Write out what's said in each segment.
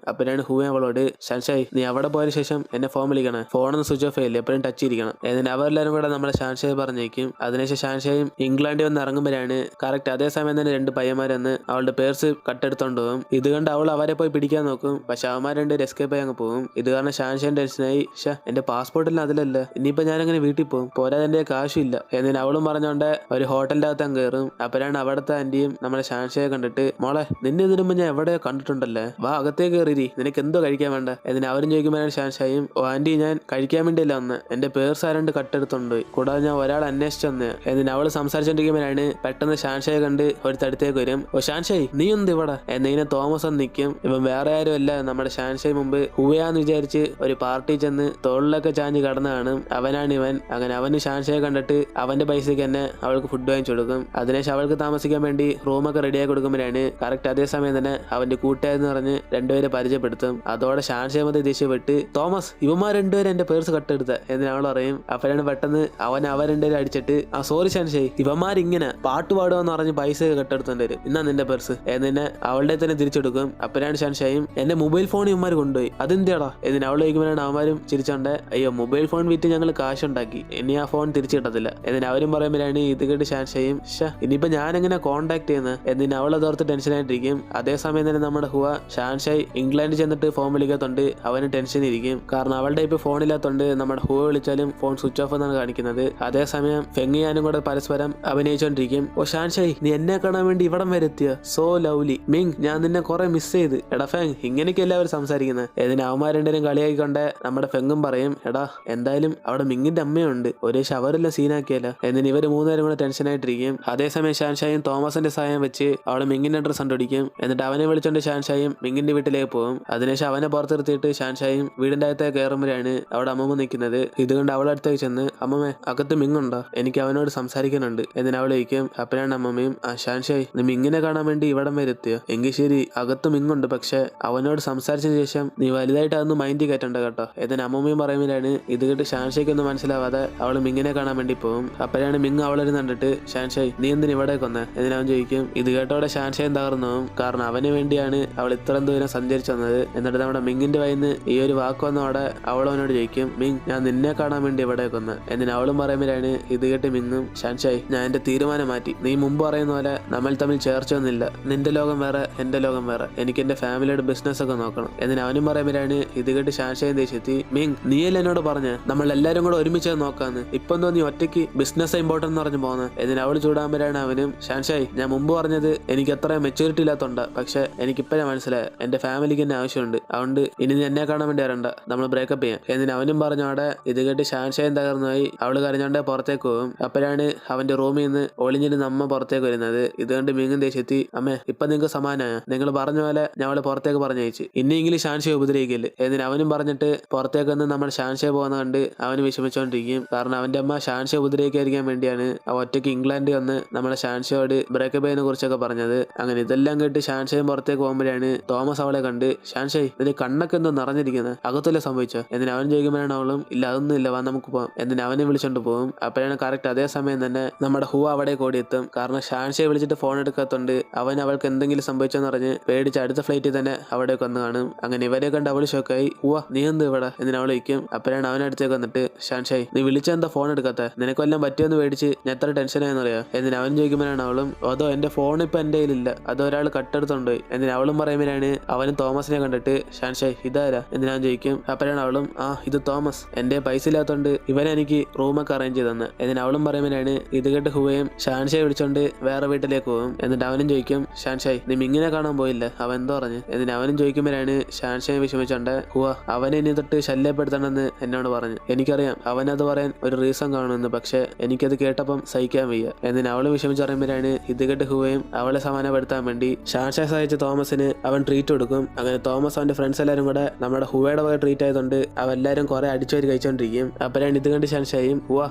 അപ്പോഴാണ് ഹുവ അവളോട് ഷാൻഷായ് നീ അവിടെ പോയതിനു ശേഷം എന്നെ ഫോൺ വിളിക്കണം, ഫോണൊന്നും സ്വിച്ച് ഓഫ് ചെയ്യില്ല, എപ്പോഴും ടച്ച് ഇരിക്കണം. എന്നിട്ട് അവരെല്ലാവരും കൂടെ നമ്മളെ ഷാൻഷായ് പറഞ്ഞേക്കും. അതിനുശേഷം ഷാൻഷായും ഇംഗ്ലണ്ടിൽ വന്ന് ഇറങ്ങുമ്പോഴാണ് കറക്റ്റ് അതേ സമയം തന്നെ 2 പയ്യന്മാരെന്ന് അവളുടെ പേഴ്സ് കട്ടെടുത്തോണ്ട് പോകും. ഇത് കണ്ട് അവൾ അവരെ പോയി പിടിക്കാൻ നോക്കും. പക്ഷെ അവന്മാർ 2 എസ്കേപ്പ് ആയി അങ്ങ് പോകും. ഇത് കാരണം ഷാൻഷാൻ ടെൻഷനായി, എന്റെ പാസ്പോർട്ടിൽ അതിലല്ല, ഇനിയിപ്പോ ഞാനങ്ങനെ വീട്ടിൽ പോകും, പോരാതെ എന്റെ കാശില്ല. എന്നിട്ട് അവളും പറഞ്ഞോണ്ട് ഒരു ഹോട്ടലിന്റെ അകത്ത് അങ്ങ് കയറും. അപ്പോഴാണ് അവിടുത്തെ ആന്റിയും നമ്മളെ ഷാൻഷയെ കണ്ടിട്ട് മോളെ നിന്നെ ഇതിനു മുമ്പ് ഞാൻ എവിടെയോ കണ്ടിട്ടുണ്ടല്ലേ, വാ അകത്തേക്ക് കയറി, നിനക്ക് എന്തോ കഴിക്കാൻ വേണ്ട. എന്നിട്ട് അവരും ചോദിക്കുമ്പോഴാണ് ഷാൻഷായും ഓ ആന്റി ഞാൻ കഴിക്കാൻ വേണ്ടിയല്ല വന്ന്, എന്റെ പേഴ്സ് ആരണ്ട് കട്ടെടുത്തോണ്ട് പോയി, കൂടാതെ ഞാൻ ഒരാൾ അന്വേഷിച്ചു വന്ന്. എന്നിട്ട് അവള് സംസാരിച്ചോണ്ടിരിക്കുമ്പോഴാണ് പെട്ടെന്ന് ഷാൻഷയെ കണ്ട് ഒരു തടുത്തേക്ക് വരും. ഓ ഷാൻഷായ് നീ എന്ത് ഇവിടെ? എന്നിങ്ങനെ തോമസ് ഒന്ന് നിൽക്കും. ഇവൻ വേറെ ആരും അല്ല, നമ്മുടെ ഷാൻഷായ് മുമ്പ് ഹുവയാന്ന് വിചാരിച്ച് ഒരു പാർട്ടി ചെന്ന് തോളിലൊക്കെ ചാഞ്ഞ് കടന്നു കാണും, അവനാണ് ഇവൻ. അങ്ങനെ അവന് ഷാൻഷയെ കണ്ടിട്ട് അവന്റെ പൈസക്ക് തന്നെ അവൾക്ക് ഫുഡ് വാങ്ങിച്ചു കൊടുക്കും. അതിനുശേഷം അവൾക്ക് താമസിക്കാൻ വേണ്ടി റൂമൊക്കെ റെഡിയാക്കി കൊടുക്കുമ്പോഴാണ് കറക്റ്റ് അതേ സമയം തന്നെ അവന്റെ കൂട്ടുകാരെന്ന് പറഞ്ഞ് 2 പേരെ പരിചയപ്പെടുത്തും. അതോടെ ഷാൻഷയെ മതി ദേഷ്യപ്പെട്ട് തോമസ് ഇവന്മാർ 2 പേരും എന്റെ പേഴ്സ് കട്ടെടുത്ത എന്ന് അവൾ പറയും. അപ്പോഴാണ് പെട്ടെന്ന് അവൻ 2 പേരെ അടിച്ചിട്ട് ആ സോറി ഷാൻഷായ് ഇവന്മാരിങ്ങനെ പാട്ട് പാടുകയെന്ന് പറഞ്ഞ് പൈസ കട്ടെടുത്തോണ്ട് വരും, ഇന്നാ നിന്റെ പേഴ്സ് എന്നിനെ അവളുടെ തന്നെ തിരിച്ചെടുക്കും. അപ്പോഴാണ് ഷാൻഷായും എന്റെ മൊബൈൽ ഫോൺ ഇവന്മാർ കൊണ്ടുപോയി അതെന്താടാ എന്നിന് അവൾ ചോദിക്കുമ്പോഴാണ് അവന്മാരും ചിരിച്ചോണ്ട് അയ്യോ മൊബൈൽ ഫോൺ വിറ്റ് ഞങ്ങൾ കാശുണ്ടാക്കി, ഇനി ആ ഫോൺ തിരിച്ചു കിട്ടത്തില്ല എന്നിന് അവരും പറയുമ്പോഴാണ് ഇത് കേട്ട് ഷാൻഷായും ഇനിയിപ്പോ ഞാൻ എങ്ങനെ കോൺടാക്ട് ചെയ്യുന്നത് എന്നിന് അവൾ അതോർത്ത് ടെൻഷനായിട്ടിരിക്കും. അതേസമയം തന്നെ നമ്മുടെ ഹുവ ഷാൻഷായ് ഇംഗ്ലണ്ടിൽ ചെന്നിട്ട് ഫോൺ വിളിക്കാത്തോണ്ട് അവന് ടെൻഷൻ ഇരിക്കും. കാരണം അവളുടെ ഇപ്പൊ ഫോണില്ലാത്തോണ്ട് നമ്മുടെ ഹുവ വിളിച്ചാലും ഫോൺ സ്വിച്ച് ഓഫ് എന്നാണ് കാണിക്കുന്നത്. അതേസമയം ഫെങ്ങിയാനും കൂടെ പരസ്പരം അഭിനയിച്ചോണ്ടിരിക്കും. ഓ ഷാൻഷായ് നീ എന്നെ കാണാൻ വേണ്ടി ഇവിടം വരെ എത്തിയ, സോ ലവ്ലി, മിങ് ഞാൻ നിന്നെ കുറെ മിസ് ചെയ്ത്. എടാ ഫെങ് ഇങ്ങനെയൊക്കെ എല്ലാവരും സംസാരിക്കുന്നത്. ഇതിന് അവന്മാർ 2 പേരും കളിയാക്കിക്കൊണ്ട് നമ്മുടെ ഫെങ്ങും പറയും എടാ എന്തായാലും അവിടെ മിങ്ങിന്റെ അമ്മയുണ്ട്, ഒരേ ഷവറെല്ലാം സീനാക്കിയല്ല എന്നിന് ഇവര് 3 പേരും കൂടെ ടെൻഷനായിട്ടിരിക്കും. അതേസമയം ഷാൻഷായും തോമസിന്റെ സഹായം വെച്ച് അവള് മിങ്ങിന്റെ ഡ്രസ് കണ്ടുപിടിക്കും. എന്നിട്ട് അവനെ വിളിച്ചോണ്ട് ഷാൻഷായും മിങ്ങിന്റെ വീട്ടിലേക്ക് പോകും. അതിനുശേഷം അവനെ പുറത്ത് നിർത്തിയിട്ട് ഷാൻഷായും വീടിന്റെ അകത്തേക്ക് കയറുമ്പോഴാണ് അവിടെ അമ്മമ്മ നിൽക്കുന്നത്. ഇതുകൊണ്ട് അവളുടെ അടുത്തേക്ക് ചെന്ന് അമ്മമ്മേ അകത്ത് മിങ്ങുണ്ടോ, എനിക്ക് അവനോട് സംസാരിക്കാനുണ്ട് എന്നിന് അവൾ ചോദിക്കും. അപ്പോഴാണ് അമ്മമ്മയും ആ ഷാൻഷായ് നീ മിങ്ങിനെ കാണാൻ വേണ്ടി ഇവിടം വരെ എത്തിയോ, എങ്കിൽ ശരി അകത്ത് മിങ്ങുണ്ട്, പക്ഷെ അവനോട് സംസാരിച്ചതിന് ശേഷം നീ വലുതായിട്ട് അതൊന്നും മൈൻഡ് കയറ്റണ്ട കേട്ടോ എന്നിന് അമ്മമ്മയും പറയുമ്പോഴാണ് ഇത് കേട്ട് ഷാൻഷയ്ക്കൊന്നും മനസ്സിലാവാതെ അവൾ മിങ്ങിനെ കാണാൻ വേണ്ടി പോകും. അപ്പോഴാണ് മിങ് അവളൊരു കണ്ടിട്ട് ഷാൻഷായ് നീ എന്തിന് ഇവിടെ കൊന്നേ എന്നിന് അവൻ ചോദിക്കും. ഇത് കേട്ടോടെ ഷാൻഷായും തകർന്നു, കാരണം അവന് വേണ്ടിയാണ് അവൾ ഇത്രയും ദൂരം സഞ്ചരിച്ചു വന്നത്. എന്നിട്ട് നമ്മുടെ മിങ്ങിന്റെ വയന്ന് ഈ ഒരു വാക്ക് വന്നോടെ അവൾ അവനോട് ചോദിക്കും മിങ് ഞാൻ നിന്നെ കാണാൻ വേണ്ടി ഇവിടെ കൊന്ന് എന്നിന് അവളും പറയുമ്പോഴാണ് ഇത് കേട്ട് മിങ്ങും ഷാൻഷായ് ഞാൻ എന്റെ തീരുമാനം മാറ്റി, നീ മുമ്പ് പറയുന്ന പോലെ നമ്മൾ തമ്മിൽ ചേർച്ചയൊന്നുമില്ല, നിന്റെ ലോകം വേറെ എന്റെ ലോകം വേറെ, എനിക്ക് എന്റെ ഫാമിലിയുടെ ബിസിനസ് ഒക്കെ നോക്കണം എന്നിന് അവനും പറയുമ്പോഴാണ് ഇത് കേട്ട് ഷാൻഷായും ദേഷ്യത്തി മിങ് നീയല്ല എന്നോട് പറഞ്ഞ നമ്മൾ എല്ലാരും കൂടെ ഒരുമിച്ച് നോക്കാന്ന്, ഇപ്പൊ എന്തോ നീ ഒറ്റയ്ക്ക് ബിസിനസ് ഇമ്പോർട്ടന്റ് എന്ന് പറഞ്ഞു പോകുന്നത് എന്നിന് അവൾ ചൂടാകുമ്പോഴാണ് അവനും ഷാൻഷായ് ഞാൻ മുമ്പ് പറഞ്ഞത് എനിക്ക് അത്ര മെച്ചൂരിറ്റി ഇല്ലാത്തോണ്ട, പക്ഷെ എനിക്കിപ്പോഴാണ് മനസ്സിലായ എന്റെ ഫാമിലിക്ക് എന്നെ ആവശ്യമുണ്ട്, അതുകൊണ്ട് ഇനി നീ എന്നെ കാണാൻ വേണ്ടി വരണ്ട, നമ്മൾ ബ്രേക്കപ്പ് ചെയ്യാം എന്നിന് അവനും പറഞ്ഞോടെ ഇത് കേട്ട് ഷാൻഷായും തകർന്നുപോയി. അവള് കരഞ്ഞോണ്ട് പുറത്തേക്ക് പോകും. അപ്പോഴാണ് അവന്റെ റൂമിൽ നിന്ന് ഒളിഞ്ഞിരുന്ന് അമ്മ പുറത്തേക്ക് വരുന്നത്. ഇതുകൊണ്ട് മിങ്ങും ദേഷ്യത്തി അമ്മേ ഇപ്പൊ നിങ്ങൾക്ക് സമാനമായ നിങ്ങൾ പറഞ്ഞ പോലെ ഞാൻ അവളെ പുറത്തേക്ക് പറഞ്ഞയച്ചു, ഇനിയെങ്കിലും ഷാൻഷയെ ഉപദ്രവിക്കില്ലേ എന്നിന് അവനും പറഞ്ഞിട്ട് പുറത്തേക്ക് വന്ന് നമ്മൾ ഷാൻഷയെ പോകുന്ന കണ്ട് അവന് വിഷമിച്ചോണ്ടിരിക്കും. കാരണം അവന്റെ അമ്മ ഷാൻഷയെ ഉപദ്രവിക്കാതിരിക്കാൻ വേണ്ടിയാണ് അവ ഒറ്റയ്ക്ക് ഇംഗ്ലണ്ടിൽ വന്ന് നമ്മുടെ ഷാൻഷയോട് ബ്രേക്കപ്പ് ചെയ്യുന്ന കുറിച്ചൊക്കെ പറഞ്ഞത്. അങ്ങനെ ഇതെല്ലാം കേട്ട് ഷാൻഷയും പുറത്തേക്ക് പോകുമ്പോഴാണ് തോമസ് അവളെ കണ്ട് ഷാൻഷയ് നിന്റെ കണ്ണൊക്കെ എന്തോ നിറഞ്ഞിരിക്കുന്നത്, അകത്തല്ലേ സംഭവിച്ചോ എന്നിന് അവൻ ചോദിക്കുമ്പോഴാണ് അവളും ഇല്ല അതൊന്നും ഇല്ല വാ നമുക്ക് പോകാം എന്നിന് അവനെ വിളിച്ചോണ്ട് പോകും. അപ്പോഴാണ് കറക്റ്റ് അതേ സമയം തന്നെ നമ്മുടെ ഹുവ അവിടെ ഓടിയെത്തും. കാരണം ഷാൻഷയെ വിളിച്ചിട്ട് ഫോൺ എടുക്കാത്തോണ്ട് അവൻ അവൾക്ക് എന്തെങ്കിലും സംഭവിച്ചെന്ന് പറഞ്ഞ് പേടിച്ച് അടുത്ത ഫ്ലൈറ്റിൽ തന്നെ അവിടെ വന്ന് കാണും. അങ്ങനെ ഇവരെ കണ്ട് അവൾ ഷോക്കായി ഹുവ നീ എന്ത് ഇവിടെ എന്നിന് അവൾ വയ്ക്കും. അപ്പോഴാണ് അവനടുത്തേക്ക് വന്നിട്ട് ഷാൻഷായ് നീ വിളിച്ചെന്താ ഫോൺ എടുക്കാത്ത, നിനക്കെല്ലാം പറ്റിയെന്ന് പേടിച്ച് ഞാൻ എത്ര ടെൻഷനായെന്നറിയാം എന്നിന് അവൻ ചോദിക്കുമ്പോഴാണ് അവളും അതോ എന്റെ ഫോൺ ഇപ്പൊ എന്റെ കയ്യിലില്ല, അതോ ഒരാൾ കട്ടെടുത്തോണ്ട് എന്നിന് അവളും പറയുമ്പോഴാണ് അവനും തോമസിനെ കണ്ടിട്ട് ഷാൻഷായ് ഇതാരാ എന്നിന് അവൻ ചോദിക്കും. അപ്പോഴാണ് അവളും ആ ഇത് തോമസ്, എന്റെ പൈസ ഇല്ലാത്തോണ്ട് ഇവനെനിക്ക് റൂമൊക്കെ അറേഞ്ച് ചെയ്തെന്ന് എന്നിന് അവളും പറയുമ്പോഴാണ് ഇത് കേട്ട് ഹുവയും ഷാൻഷയെ വിളിച്ചോണ്ട് വേറെ വീട്ടിലേക്ക് പോകും. എന്നിട്ട് അവനും ചോദിക്കും ഷാൻഷായ് നീ മിങ്ങിനെ കാണാൻ പോയില്ല, അവൻ എന്തോ പറഞ്ഞു എന്നിന് അവനും ചോദിക്കുമ്പോഴാണ് ഷാൻഷയെ വിഷമിച്ചോണ്ട് ഹുവ അവനെ ഇനി തൊട്ട് ശല്യപ്പെടുത്തണമെന്ന് എന്നോട് പറഞ്ഞു, എനിക്കറിയാം അവനത് പറയാൻ ഒരു റീസൺ കാണുമെന്ന്, പക്ഷെ എനിക്കത് കേട്ടപ്പം സഹിക്കാൻ വയ്യ എന്നിന് അവള് വിഷമിച്ച് പറയുമ്പോഴാണ് ഇത് കേട്ട് ഹുവയും അവളെ സമാനപ്പെടുത്താൻ വേണ്ടി ഷാൻഷയെ സഹായിച്ച തോമസിന് അവൻ ട്രീറ്റ് കൊടുക്കും. അങ്ങനെ തോമസ് അവന്റെ ഫ്രണ്ട്സ് എല്ലാവരും കൂടെ നമ്മുടെ ഹുവയുടെ വക ട്രീറ്റ് ആയതുകൊണ്ട് അവരെല്ലാരും കുറെ അടിച്ചവര് കഴിച്ചോണ്ടിരിക്കും. അപ്പോഴാണ് ഇത് കണ്ട് ഷാൻഷയും ഹുവ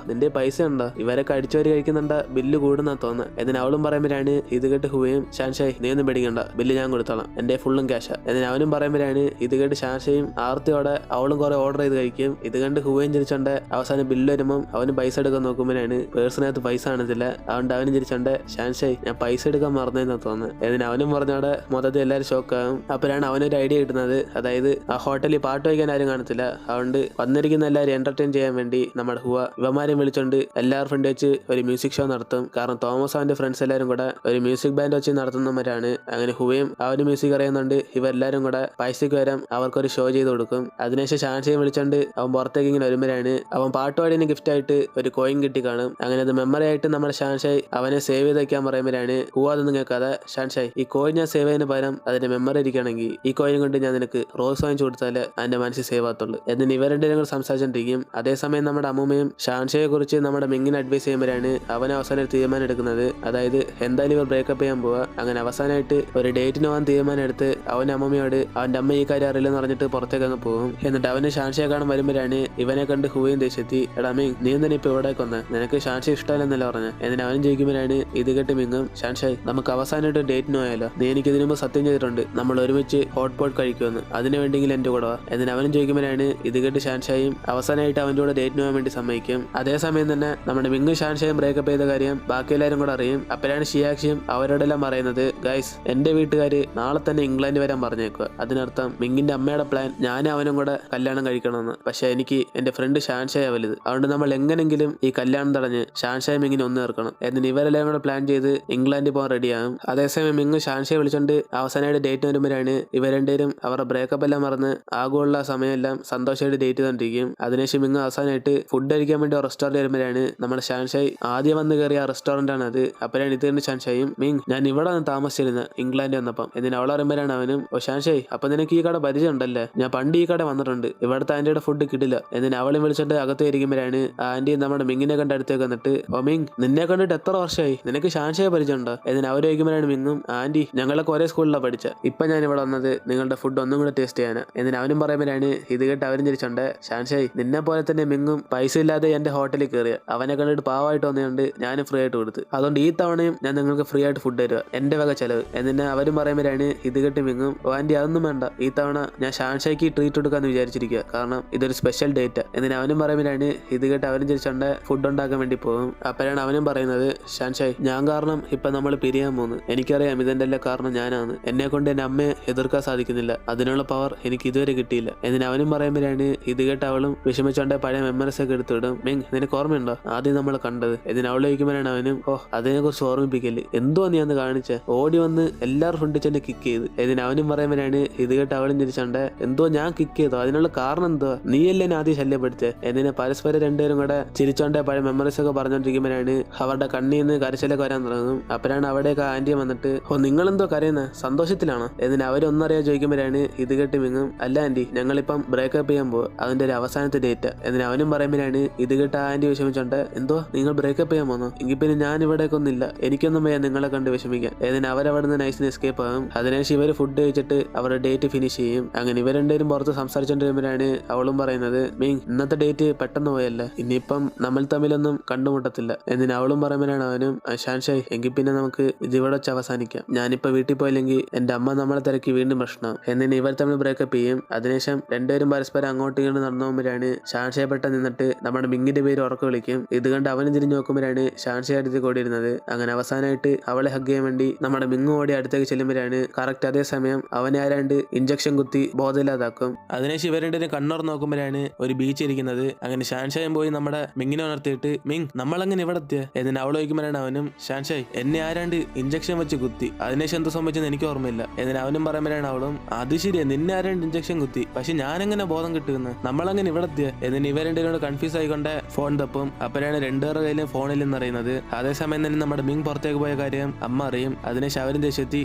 നിന്റെ പൈസ ഉണ്ടോ, ഇവരൊക്കെ അടിച്ചവര് കഴിക്കുന്നുണ്ട് ബില്ല് കൂടുന്ന തോന്നുന്നു എന്നിന് അവളും പറയുമ്പോഴാണ് ഇത് കേട്ട് ഹുവയും ഷാൻഷായ് നീ ഒന്നും പേടിക്കണ്ട ബില്ല് ഞാൻ കൊടുത്തോളാം എന്റെ ഫുള്ളും ക്യാഷാ എന്നിന് അവനും പറയുമ്പോഴാണ് ഇത് കേട്ട് ഷാൻഷയും ആർത്തിയോടെ അവളും കുറെ ഓർഡർ ചെയ്ത് കഴിക്കും. ഇത് കണ്ട് ഹുവയും ചിരിച്ചോണ്ട് അവസാനം ബില്ല് വരുമ്പം അവന് പൈസ എടുക്കാൻ നോക്കുമ്പോഴാണ് പേഴ്സിനകത്ത് പൈസ കാണത്തില്ല. അതുകൊണ്ട് അവനും ചിരിച്ചോണ്ട് ഷാൻഷായ് ഞാൻ പൈസ എടുക്കാൻ മറന്നതെന്ന് തോന്നുന്നു എന്നിന് അവനും പറഞ്ഞോടെ മൊത്തത്തിൽ എല്ലാവരും ഷോക്കാകും. അപ്പോഴാണ് അവൻ അവനൊരു ഐഡിയ കിട്ടുന്നത്, അതായത് ആ ഹോട്ടലിൽ പാട്ട് വയ്ക്കാൻ ആരും കാണത്തില്ല, അതുകൊണ്ട് വന്നിരിക്കുന്ന എല്ലാവരും എന്റർടൈൻ ചെയ്യാൻ വേണ്ടി നമ്മുടെ ഹുവ ഇവന്മാരെയും വിളിച്ചോണ്ട് എല്ലാവരും ഫ്രണ്ട് വെച്ച് ഒരു മ്യൂസിക് ഷോ നടത്തും. കാരണം തോമസ് അവന്റെ ഫ്രണ്ട്സ് എല്ലാവരും കൂടെ ഒരു മ്യൂസിക് ബാൻഡ് വെച്ച് നടത്തുന്നവരാണ്. അങ്ങനെ ഹുവയും ആ ഒരു മ്യൂസിക് അറിയുന്നുണ്ട്. ഇവരെല്ലാരും കൂടെ പൈസയ്ക്ക് വരാൻ അവർക്കൊരു ഷോ ചെയ്ത് കൊടുക്കും. അതിനുശേഷം ഷാൻഷയും വിളിച്ചോണ്ട് അവൻ പുറത്തേക്ക് ഇങ്ങനെ വരുമ്പോഴാണ് അവൻ പാട്ടുപാടിന് ഗിഫ്റ്റ് ആയിട്ട് ഒരു കോയിൻ കിട്ടി കാണും. അങ്ങനെ അത് മെമ്മറി ആയിട്ട് നമ്മുടെ ഷാൻഷായി അവനെ സേവ് ചെയ്ത് വെക്കാൻ പറയുമ്പോഴാണ് ഹുവ അതൊന്നും കേൾക്കാതെ, ഷാൻഷായി ഈ കോയിൻ ഞാൻ സേവ് ചെയ്യുന്നതിന് പകരം അതിന്റെ മെമ്മറി ഇരിക്കണമെങ്കിൽ ഈ കോയിൻ കൊണ്ട് ഞാൻ നിനക്ക് റോസ് വാങ്ങിച്ചു കൊടുത്താലേ അതിന്റെ മനസ്സിൽ സേവ് ആകത്തുള്ളൂ. എന്നിട്ട് ഇവരുടെ സംസാരിച്ചോണ്ടിരിക്കും. അതേസമയം നമ്മുടെ അമ്മൂമ്മയും ഷാൻഷയെ കുറിച്ച് നമ്മുടെ മിങ്ങിനെ അഡ്വൈസ് ചെയ്യുമ്പോഴാണ് അവൻ അവസാനം ഒരു തീരുമാനം എടുക്കുന്നത്. അതായത് എന്തായാലും ഇവർ ബ്രേക്കപ്പ് ചെയ്യാൻ പോവാ. അങ്ങനെ അവസാനമായിട്ട് ഒരു ഡേറ്റിന് പോകാൻ തീരുമാനം എടുത്ത് അവന്റെ അമ്മമ്മയോട് അവന്റെ അമ്മ ഈ കാര്യം അറിയില്ലെന്ന് പറഞ്ഞിട്ട് പുറത്തേക്ക് അങ്ങ് പോകും. എന്നിട്ട് അവന് ഷാൻഷയെ കാണാൻ വരുമ്പോഴാണ് ഇവനെ കണ്ട് ഹുവയും ദേശെത്തി, എടാ മിങ് നീ എന്തിനാ ഇപ്പൊ ഇവിടെ കൊന്ന്, നിനക്ക് ഷാൻഷയെ ഇഷ്ടമല്ലെന്നല്ല പറഞ്ഞത്. എന്നിട്ട് അവനും ചോദിക്കുമ്പോഴാണ് ഇത് കേട്ട് മിങ്ങും, ഷാൻഷായി നമുക്ക് അവസാനമായിട്ട് ഡേറ്റിന് പോയാലോ, നീ എനിക്ക് ഇതിനു മുമ്പ് സത്യം ചെയ്തിട്ടുണ്ട് നമ്മൾ ഒരുമിച്ച് ഹോട്ട് പോട്ട് കഴിക്കുമെന്ന്, അതിന് വേണ്ടിയെങ്കിലും എന്റെ കൂടെ വാ. എന്നിട്ട് അവനും ചോദിക്കുമ്പോഴാണ് ഇത് കേട്ട് ഷാൻഷായും അവസാനമായിട്ട് അവന്റെ കൂടെ ഡേറ്റിന് പോകാൻ വേണ്ടി സമ്മതിക്കും. അതേസമയം തന്നെ നമ്മുടെ മിങ്ങും ഷാൻഷായും ബ്രേക്കപ്പ് ചെയ്ത കാര്യം ബാക്കി എല്ലാവരും കൂടെ അറിയും. അപ്പോഴാണ് ഷിയാക്ഷിയും അവരോടെല്ലാം പറയുന്നത്, ഗൈസ് എന്റെ വീട്ടുകാര് നാളെ തന്നെ ഇംഗ്ലണ്ട് വരാൻ പറഞ്ഞേക്കുക. അതിനർത്ഥം മിങ്ങിന്റെ അമ്മയുടെ പ്ലാൻ ഞാനും അവനും കൂടെ കല്യാണം കഴിക്കണമെന്ന്. പക്ഷെ എനിക്ക് എന്റെ ഫ്രണ്ട് ഷാൻഷായ വലുത്, അതുകൊണ്ട് നമ്മൾ എങ്ങനെങ്കിലും ഈ കല്യാണം തടഞ്ഞ് ഷാൻഷായ മിങ്ങിനെ ഒന്ന് തീർക്കണം. എന്നിട്ട് ഇവരെല്ലാം കൂടെ പ്ലാൻ ചെയ്ത് ഇംഗ്ലണ്ടിൽ പോകാൻ റെഡിയാകും. അതേസമയം മിങ്ങ് ഷാൻഷയെ വിളിച്ചോണ്ട് അവസാനമായിട്ട് ഡേറ്റ് വരുമ്പോഴാണ് ഇവർ രണ്ടുപേരും അവരുടെ ബ്രേക്കപ്പ് എല്ലാം മറന്ന് ആകെയുള്ള സമയമെല്ലാം സന്തോഷമായിട്ട് ഡേറ്റ് ചെയ്തോണ്ടിരിക്കും. അതിനുശേഷം മിങ്ങ് അവസാനമായിട്ട് ഫുഡ് കഴിക്കാൻ വേണ്ടി റെസ്റ്റോറന്റ് വരുമ്പോഴാണ് നമ്മുടെ ഷാൻഷായി ആദ്യം വന്ന് കയറിയ ആ റെസ്റ്റോറന്റ് ആണ് അത്. അപ്പോഴാണ് ഇത് തന്നെ ഷാൻഷായും, മിങ് ഞാൻ ഇവിടെ നിന്ന് താമസിച്ചിരുന്നത് ഇംഗ്ലണ്ടിൽ വന്നപ്പം. എന്നിട്ട് അവൾ പറയുമ്പോഴാണ് അവനും, ഓ ഷാൻഷായി അപ്പൊ നിനക്ക് ഈ കട പരിചയം ഉണ്ടല്ലേ, ഞാൻ പണ്ട് ഈ കട വന്നിട്ടുണ്ട്, ഇവിടുത്തെ ആന്റിയുടെ ഫുഡ് കിട്ടില്ല. എന്നിട്ട് അവളും വിളിച്ചിട്ട് അകത്ത് ഇരിക്കുമ്പോഴാണ് ആ ആന്റി നമ്മുടെ മിങ്ങിനെ കണ്ട് അടുത്തേക്ക് വന്നിട്ട്, ഓ മിങ് നിന്നെ കണ്ടിട്ട് എത്ര വർഷമായി, നിനക്ക് ഷാൻഷായെ പരിചയം ഉണ്ടോ? എന്നിട്ട് അവർ ചോദിക്കുമ്പോഴാണ് മിങ്ങും, ആന്റി ഞങ്ങളൊക്കെ ഒരേ സ്കൂളിലാണ് പഠിച്ച, ഇപ്പൊ ഞാൻ ഇവിടെ വന്നത് നിങ്ങളുടെ ഫുഡ് ഒന്നും കൂടെ ടേസ്റ്റ് ചെയ്യാനാ. എന്നിട്ട് അവനും പറയുമ്പോഴാണ് ഇത് കേട്ട് അവരും ചിരിച്ചുണ്ട്, ഷാൻഷായി നിന്നെ പോലെ തന്നെ മിങ്ങും പൈസ ഇല്ലാതെ എന്റെ ഹോട്ടലിൽ കയറിയ, അവനെ കണ്ടിട്ട് പാവമായിട്ട് വന്നുകൊണ്ട് ഞാൻ ഫ്രീ ആയിട്ട് കൊടുത്ത്, അതുകൊണ്ട് ഈ തവണയും ഞാൻ നിങ്ങൾക്ക് ഫ്രീ ആയിട്ട് ഫുഡ് തരുക, എന്റെ വക ചെലവ്. എന്നിട്ട് അവരും പറയുമ്പോഴാണ് ഇത് കേട്ട് മിങ്ങും, ഓ ആന്റി അതൊന്നും വേണ്ട, ഈ തവണ ഞാൻ ഷാൻഷായ്ക്ക് ട്രീറ്റ് കൊടുക്കാന്ന് വിചാരിച്ചിരിക്കുക, കാരണം ഇതൊരു സ്പെഷ്യൽ ഡേറ്റ്. എന്നിട്ട് അവനും പറയുമ്പോഴാണ് ഇത് കേട്ട് അവനും ചിരിച്ചുണ്ട് ഫുഡ് ഉണ്ടാക്കാൻ വേണ്ടി പോകും. അപ്പോഴാണ് അവനും പറയുന്നത്, ഷാൻഷായ് ഞാൻ കാരണം ഇപ്പൊ നമ്മൾ പിരിയാൻ പോകുന്നു, എനിക്കറിയാം ഇതിന്റെ എല്ലാം കാരണം ഞാനാണ്, എന്നെ കൊണ്ട് എന്റെ അമ്മയെ എതിർക്കാൻ സാധിക്കുന്നില്ല, അതിനുള്ള പവർ എനിക്ക് ഇതുവരെ കിട്ടിയില്ല. എന്നിട്ട് അവനും പറയുമ്പോഴാണ് ഇത് കേട്ട് അവളും വിഷമിച്ചോണ്ട് പഴയ മെമ്മറീസ് ഒക്കെ എടുത്തിടും. മിങ് നിനക്ക് ഓർമ്മയുണ്ടോ ആദ്യം നമ്മൾ കണ്ടത്? ഇതിന് അവൾ ചോദിക്കുമ്പോഴാണ് അവനും, ഓ അതിനെ കുറിച്ച് ഓർമ്മിപ്പിക്കല്, എന്തോ നീ അന്ന് കാണിച്ച, ഓടി വന്ന് എല്ലാവരും ഫ്രണ്ടിൽ ചെന്ന് കിക്ക് ചെയ്ത്. ഇതിന് അവനും പറയുമ്പോഴാണ് ഇത് കേട്ട് അവളും ചിരിച്ചോണ്ട്, എന്തോ ഞാൻ കിക്ക് ചെയ്തോ, അതിനുള്ള കാരണം എന്തോ, നീയല്ലേ എന്നെ ആദ്യം ശല്യപ്പെടുത്തേ. എന്നിനെ പരസ്പരം രണ്ടുപേരും കൂടെ ചിരിച്ചോണ്ട് പഴയ മെമ്മറീസ് ഒക്കെ പറഞ്ഞോണ്ടിരിക്കുമ്പോഴാണ് അവരുടെ കണ്ണിൽ നിന്ന് കരച്ചിലൊക്കെ വരാൻ തുടങ്ങും. അപ്പോഴാണ് അവിടെയൊക്കെ ആന്റി വന്നിട്ട്, ഓ നിങ്ങളെന്തോ കരയുന്നത്, സന്തോഷത്തിലാണോ? എന്നിട്ട് അവരൊന്നറിയാൻ ചോദിക്കുമ്പോഴാണ് ഇത് കേട്ട് മിങ്ങും, അല്ല ആന്റി ഞങ്ങളിപ്പം ബ്രേക്കപ്പ് ചെയ്യാൻ പോകും, അതിന്റെ ഒരു അവസാനത്തെ ഡേറ്റ്. എന്നിട്ട് അവനും പറയുമ്പോഴാണ് ഇത് കേട്ട് ആ ആന്റി വിഷമിച്ചോണ്ട്, എന്തോ നിങ്ങൾ ബ്രേക്കപ്പ് ചെയ്യാൻ പോകുന്നു, എങ്കിൽ പിന്നെ ഞാൻ ഇവിടേക്ക് ഒന്നില്ല, എനിക്കൊന്നും വയ്യ നിങ്ങളെ കണ്ട് വിഷമിക്കാൻ. എന്നിട്ട് അവരവിടെ നിന്ന് നൈസിന് എസ്കേപ്പ് ആകും. അതിനുശേഷം ഇവർ ഫുഡ് കഴിച്ചിട്ട് അവരുടെ ഡേറ്റ് ഫിനിഷ് ചെയ്യും. അങ്ങനെ ഇവർ രണ്ടുപേരും പുറത്ത് സംസാരിച്ചോണ്ടിരിക്കുമ്പോഴാണ് അവളും പറയുന്നത്, മീങ് ഇന്നത്തെ ഡേറ്റ് പെട്ടെന്ന് പോയല്ല, ഇനിയിപ്പം നമ്മൾ തമ്മിലൊന്നും കണ്ടുമുട്ടത്തില്ല. എന്നിട്ട് അവളും പറയുമ്പോഴാണ് അവനും, ഷാൻഷായ് എങ്കിൽ പിന്നെ നമുക്ക് ഇത് ഇവിടെ വെച്ച് അവസാനിക്കാം, ഞാനിപ്പോ വീട്ടിൽ പോയില്ലെങ്കിൽ എന്റെ അമ്മ നമ്മളെ തിരക്കി വീണ്ടും പ്രശ്നം. എന്നിട്ട് ഇവർ തമ്മിൽ ബ്രേക്കപ്പ് ചെയ്യും. അതിനുശേഷം രണ്ടുപേരും പരസ്പരം അങ്ങോട്ടും ഇങ്ങോട്ട് നടന്നു പോകുമ്പോഴാണ് ഷാൻഷയെ പെട്ടെന്ന് നിന്നിട്ട് നമ്മുടെ മിങ്ങിന്റെ പേര് ഉറക്കം വിളിക്കും. ഇത് കണ്ട് അവനും തിരിഞ്ഞു നോക്കുമ്പോഴാണ് ഷാൻഷയെ അടുത്ത് കൂടിയിരുന്നത്. അങ്ങനെ അവസാനമായിട്ട് അവളെ ഹഗ് ചെയ്യാൻ വേണ്ടി നമ്മുടെ മിങ്ങു ഓടി അടുത്തേക്ക് ചെല്ലുമ്പോഴാണ് കറക്റ്റ് അതേ സമയം അവനെ ആരാണ്ട് ഇഞ്ചക്ഷൻ കുത്തി ബോധമില്ലാതാക്കും. അതിനുശേഷം ഇവരുടെ കണ്ണുറ നോക്കുമ്പോഴാണ് ഒരു ബീച്ച് ഇരിക്കുന്നത്. അങ്ങനെ ഷാൻഷായും പോയി നമ്മുടെ മിങ്ങിനെ ഉണർത്തിയിട്ട്, മിങ് നമ്മളങ്ങനെ ഇവിടെ എത്തിയ? എന്നിട്ട് അവൾ ചോദിക്കുമ്പോഴാണ് അവനും, ഷാൻഷായ് എന്നെ ആരാണ്ട് ഇഞ്ചക്ഷൻ വെച്ച് കുത്തി, അതിനുശേഷം എന്ത് സംഭവിച്ചെന്ന് എനിക്ക് ഓർമ്മയില്ല. എന്നിട്ട് അവനും പറയുമ്പോഴാണ് അവളും, അത് ശരിയാ നിന്നെ ആരാണ്ട് ഇഞ്ചക്ഷൻ കുത്തി, പക്ഷെ ഞാനെങ്ങനെ ബോധം കിട്ടുന്നു, നമ്മളങ്ങനെ ഇവിടെ എത്തിയ? എന്നിട്ട് ഇവർ രണ്ടുപേരോട് കൺഫ്യൂസ് ആയിക്കൊണ്ട് ഫോൺ തപ്പും. അപ്പോഴാണ് രണ്ടുപേരുടെ കയ്യിലും ഫോണില്ലെന്ന് അറിയുന്നത്. അതേസമയം തന്നെ നമ്മുടെ മിങ് പുറത്തേക്ക് പോയ കാര്യം അമ്മ അറിയും. അതിനുശേഷം അവരും ദേശെത്തി,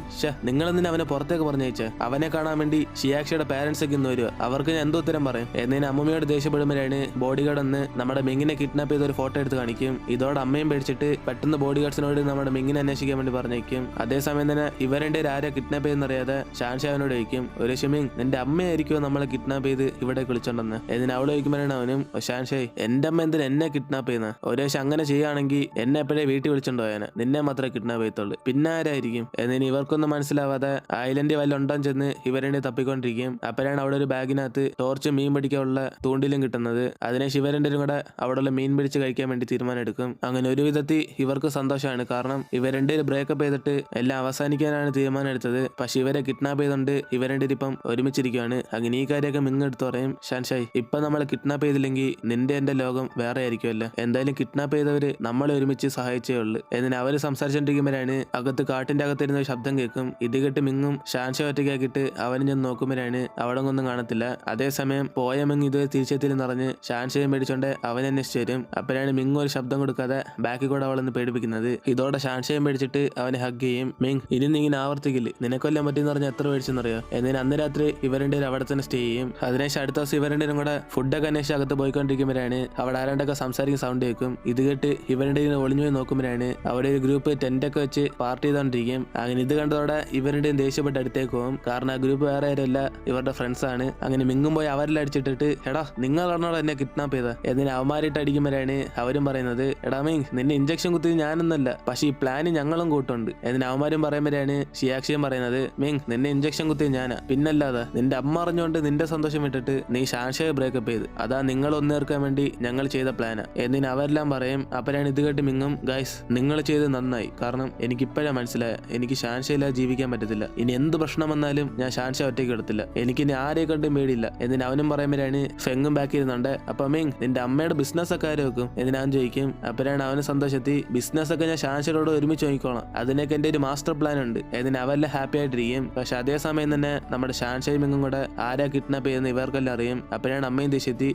നിങ്ങളെന്തിനാ അവനെ പുറത്തേക്ക് പറഞ്ഞയച്ചേ, അവനെ കാണാൻ വേണ്ടി ഷിയാക്ഷിയുടെ പാരന്റ്സ് ഒക്കെ ഇന്ന് വരിക, അവർക്ക് ഞാൻ എന്തോ ഉത്തരം പറയും. എന്നതിന് അമ്മമ്മയോട് ദേഷ്യപ്പെടുമ്പോഴാണ് ബോഡി ഗാർഡ് എന്ന് നമ്മുടെ മിങ്ങിനെ കിഡ്നാപ്പ് ചെയ്ത ഒരു ഫോട്ടോ എടുത്ത് കാണിക്കും. ഇതോടെ അമ്മയും പേടിച്ചിട്ട് പെട്ടെന്ന് ബോഡി ഗാർഡ്സിനോട് നമ്മുടെ മിങ്ങിനെ അന്വേഷിക്കാൻ വേണ്ടി പറഞ്ഞേക്കും. അതേസമയം തന്നെ ഇവരുടെ ആരെ കിഡ്നാപ്പ് ചെയ്യുന്നറിയാതെ ഷാൻഷാവിനോട് ചോദിക്കും, ഒരു ഷമിങ് നിന്റെ അമ്മയായിരിക്കുമോ നമ്മളെ കിഡ്നാപ്പ് ചെയ്ത് ഇവിടെ വിളിച്ചോണ്ടെന്ന്. എന്നിന് അവള് ചോദിക്കുമ്പോഴാണ് അവനും, ഷാൻഷായ് എന്റെ അമ്മ എന്തിനാ എന്നെ കിഡ്നാപ്പ് ചെയ്യുന്ന, ഒരുപക്ഷെ അങ്ങനെ ചെയ്യുകയാണെങ്കിൽ എന്നെ എപ്പോഴേ വീട്ടിൽ വിളിച്ചോണ്ട് പോയാനെ, നിന്നെ മാത്രമേ കിഡ്നാപ്പ് ചെയ്യത്തുള്ളൂ, പിന്നെ ആരായിരിക്കും? എന്നിന് ഇവർക്കൊന്നും മനസ്സിലാവാതെ ഐലൻഡ് വല്ല ഉണ്ടോ ചെന്ന് ഇവരെ തപ്പിക്കൊണ്ടിരിക്കും. അപ്പോഴാണ് അവിടെ ഒരു ബാഗിനകത്ത് ടോർച്ച് മീൻ പിടിക്കാനുള്ള തൂണ്ടിലും കിട്ടുന്നത്. അതിനെ ഇവരെണ്ടും കൂടെ അവിടെയുള്ള മീൻ പിടിച്ച് കഴിക്കാൻ വേണ്ടി തീരുമാനം എടുക്കും. അങ്ങനെ ഒരു വിധത്തിൽ ഇവർക്ക് സന്തോഷമാണ്. കാരണം ഇവർ രണ്ടുപേരും ബ്രേക്കപ്പ് ചെയ്തിട്ട് എല്ലാം അവസാനിക്കാനാണ് തീരുമാനം എടുത്തത്. പക്ഷെ ഇവരെ കിഡ്നാപ്പ് ചെയ്തുകൊണ്ട് കൊണ്ട് ഇവർ രണ്ടുപേരും ഒരുമിച്ചിരിക്കുകയാണ്. അങ്ങനെ ഈ കാര്യമൊക്കെ മിങ് എടുത്ത് പറയും, ഷാൻഷായ് ഇപ്പൊ നമ്മളെ കിഡ്നാപ്പ് ചെയ്തില്ലെങ്കിൽ നിന്റെ എന്റെ ലോകം വേറെ ആയിരിക്കുമല്ലോ, എന്തായാലും കിഡ്നാപ്പ് ചെയ്തവര് നമ്മളെ ഒരുമിച്ച് സഹായിച്ചേ ഉള്ളൂ. എന്നിട്ട് അവര് സംസാരിച്ചോണ്ടിരിക്കുമ്പോഴാണ് അകത്ത് കാട്ടിന്റെ അകത്തിരുന്ന ഒരു ശബ്ദം കേൾക്കും. ഇത് കേട്ട് മിങ്ങും ഷാൻഷായ് ഒറ്റയ്ക്കാക്കിയിട്ട് അവനും ചെന്ന് നോക്കുമ്പോഴാണ് അവിടെ ഒന്നും കാണത്തില്ല. അതേസമയം പോയ മിങ് ഇതുവരെ തിരിച്ചെത്തില്ലെന്ന് പറഞ്ഞ് ഷാൻഷായും പേടിച്ചോണ്ട് അവൻ അന്വേഷിച്ച് വരും. അപ്പോഴാണ് മിങ് ഒരു ശബ്ദം കൊടുക്കാതെ ബാക്കിൽ കൂടെ അവളൊന്ന് പേടിപ്പിക്കുന്നത്. ഇതോടെ ഷാൻഷായും പേടിച്ചിട്ട് അവനെ ഹഗ് ചെയ്യും. മിങ് ഇനി നീ ഇങ്ങനെ ആവർത്തിക്കില്ല, നിനക്കൊല്ലാൻ പറ്റിയെന്ന് പറഞ്ഞാൽ എത്ര പേടിച്ചെന്നറിയോ. എന്നിട്ട് അന്ന് രാത്രി ഇവരുടെ അവിടെ തന്നെ സ്റ്റേ ചെയ്യും. അതിനുശേഷം അടുത്ത ദിവസം ഇവരുടെ കൂടെ ഫുഡൊക്കെ അന്വേഷിച്ച് അകത്ത് പോയിക്കൊണ്ടിരിക്കുമ്പോഴാണ് അവിടെ ആരാണ്ടൊക്കെ സംസാരിക്കുന്ന സൗണ്ട് കേൾക്കും. ഇത് കേട്ട് ഇവരുടെ ഒളിഞ്ഞു പോയി നോക്കുമ്പോഴാണ് അവിടെ ഒരു ഗ്രൂപ്പ് ടെന്റൊക്കെ വെച്ച് പാർട്ടി ചെയ്തോണ്ടിരിക്കും. അങ്ങനെ ഇത് കണ്ടതോടെ ഇവരുടെ ദേഷ്യപ്പെട്ട് അടുത്തേക്ക് പോകും. കാരണം ആ ഗ്രൂപ്പ് വേറെ ആരല്ല, ഇവരുടെ ഫ്രണ്ട്സ് ആണ്. അങ്ങനെ മിങ്ങും പോയി അവരെല്ലാം അടിച്ചിട്ടിട്ട് എടാ നിങ്ങളാണോ എന്നെ കിഡ്നാപ്പ് ചെയ്ത എന്നിട്ട് അവന്മാരിട്ട് അടിക്കുമ്പോഴാണ് അവരും പറയുന്നത് എടാ മിങ് നിന്നെ ഇഞ്ചക്ഷൻ കുത്തി ഞാനൊന്നല്ല, പക്ഷെ ഈ പ്ലാന് ഞങ്ങളും കൂട്ടുണ്ട്. എന്നിട്ട് അവന്മാരും പറയുമ്പോഴാണ് ഷിയാക്ഷിയും പറയുന്നത് മിങ് നിന്നെ ഇഞ്ചക്ഷൻ കുത്തി ഞാനാ, പിന്നല്ലാതെ നിന്റെ അമ്മ അറിഞ്ഞുകൊണ്ട് നിന്റെ സന്തോഷം വിട്ടിട്ട് നീ ഷാൻഷയെ ബ്രേക്കപ്പ് ചെയ്ത് അതാ നിങ്ങൾ ഒന്നേർക്കാൻ വേണ്ടി ഞങ്ങൾ ചെയ്ത പ്ലാനാ എന്നിന് അവരെല്ലാം പറയും. അപ്പോഴാണ് ഇത് കേട്ട് മിങ്ങും ഗൈസ് നിങ്ങൾ ചെയ്ത് നന്നായി, കാരണം എനിക്കിപ്പോഴാ മനസ്സിലായ എനിക്ക് ഷാൻഷയില്ലാതെ ജീവിക്കാൻ പറ്റത്തില്ല, ഇനി എന്ത് പ്രശ്നം വന്നാലും ഞാൻ ഷാൻഷ ഒറ്റയ്ക്ക് എടുത്തില്ല, എനിക്ക് ഇനി ആരെ കണ്ടും പേടിയില്ല എന്നിന് അവനും പറയുമ്പോഴാണ് ഫെങ്ങും ബാക്കി ഇരുന്നുണ്ട്. അപ്പൊ മിങ് നിന്റെ അമ്മയുടെ ബിസിനസ് ഒക്കെ ആര് വെക്കും എന്ന് ഞാൻ ചോദിക്കും. അപ്പോഴാണ് അവന് സന്തോഷത്തി ബിസിനസ് ഒക്കെ ഞാൻ ഷാൻഷയോട് ഒരുമിച്ച് നോക്കിക്കോളാം, അതിനൊക്കെ എന്റെ ഒരു മാസ്റ്റർ പ്ലാൻ ഉണ്ട് എന്നിന് അവരെല്ലാം ഹാപ്പി ആയിട്ടിരിക്കും. പക്ഷെ അതേസമയം തന്നെ നമ്മുടെ ഷാൻഷയും മിങ്ങും കൂടെ ആരാ കിഡ്നാപ്പ് ചെയ്യുന്ന ഇവർക്കെല്ലാം അറിയും. അപ്പോഴാണ് അമ്മയും ദേഷ്യത്തി